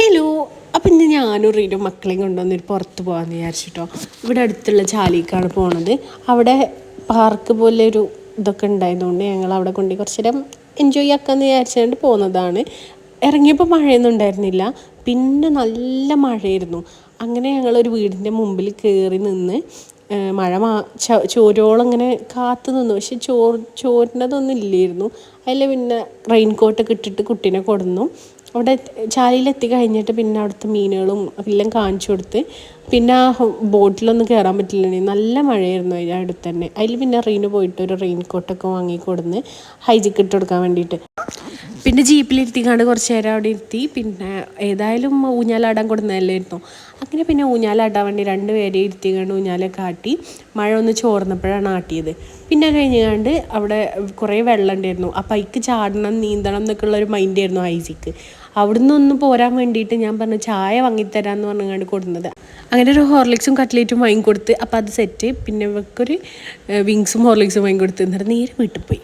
Hello. അപ്പം ഇന്ന് ഞാനും റീനും മക്കളെയും കൊണ്ടുവന്നിട്ട് പുറത്ത് പോകാമെന്ന് വിചാരിച്ചിട്ടോ. ഇവിടെ അടുത്തുള്ള ചാലിക്കാണ് പോണത്. അവിടെ പാർക്ക് പോലെ ഒരു ഇതൊക്കെ ഉണ്ടായതുകൊണ്ട് ഞങ്ങൾ അവിടെ കൊണ്ട് കുറച്ച് നേരം എൻജോയ് ആക്കാമെന്ന് വിചാരിച്ചുകൊണ്ട് പോകുന്നതാണ്. ഇറങ്ങിയപ്പോൾ മഴയൊന്നും ഉണ്ടായിരുന്നില്ല, പിന്നെ നല്ല മഴയായിരുന്നു. അങ്ങനെ ഞങ്ങളൊരു വീടിൻ്റെ മുമ്പിൽ കയറി നിന്ന് മഴ ചോരോളം ഇങ്ങനെ കാത്തു നിന്നു. പക്ഷെ ചോരിനതൊന്നും ഇല്ലായിരുന്നു. അതിൽ പിന്നെ റെയിൻ കോട്ടൊക്കെ ഇട്ടിട്ട് കുട്ടീനെ കൊടുന്നു. അവിടെ ചാലിയിലെത്തി കഴിഞ്ഞിട്ട് പിന്നെ അവിടുത്തെ മീനുകളും എല്ലാം കാണിച്ചു കൊടുത്ത് പിന്നെ ആ ബോട്ടിലൊന്നും കയറാൻ പറ്റില്ല, നല്ല മഴയായിരുന്നു അതിൻ്റെ അടുത്ത് തന്നെ. അതിൽ പിന്നെ റീന് പോയിട്ട് ഒരു റെയിൻ കോട്ടൊക്കെ വാങ്ങിക്കൊടുന്ന് ഹൈജിക്ക് ഇട്ട് കൊടുക്കാൻ വേണ്ടിയിട്ട് പിന്നെ ജീപ്പിലിരുത്തിക്കാണ്ട് കുറച്ച് നേരം അവിടെ ഇരുത്തി. പിന്നെ ഏതായാലും ഊഞ്ഞാലാടാൻ കൊടുക്കുന്നതല്ലായിരുന്നു. അങ്ങനെ പിന്നെ ഊഞ്ഞാലാടാൻ വേണ്ടി രണ്ടുപേരെ ഇരുത്തിക്കാണ്ട് ഊഞ്ഞാലൊക്കെ ആട്ടി. മഴ ഒന്ന് ചോർന്നപ്പോഴാണ് ആട്ടിയത്. പിന്നെ കഴിഞ്ഞാണ്ട് അവിടെ കുറേ വെള്ളം ഉണ്ടായിരുന്നു. അപ്പം അതിക്ക് ചാടണം, നീന്തണം എന്നൊക്കെ ഉള്ളൊരു മൈൻഡായിരുന്നു ഐസിക്ക്. അവിടുന്ന് ഒന്ന് പോരാൻ വേണ്ടിയിട്ട് ഞാൻ പറഞ്ഞു ചായ വാങ്ങിത്തരാമെന്ന് പറഞ്ഞുകൊണ്ട് കൊടുക്കുന്നത്. അങ്ങനെ ഒരു ഹോർലിക്സും കട്ട്ലേറ്റും വാങ്ങിക്കൊടുത്ത്. അപ്പം അത് സെറ്റ്. പിന്നെ ഇവക്കൊരു വിങ്സും ഹോർലിക്സും വാങ്ങിക്കൊടുത്ത് എന്നിട്ട് നേരെ വീട്ടിൽ പോയി.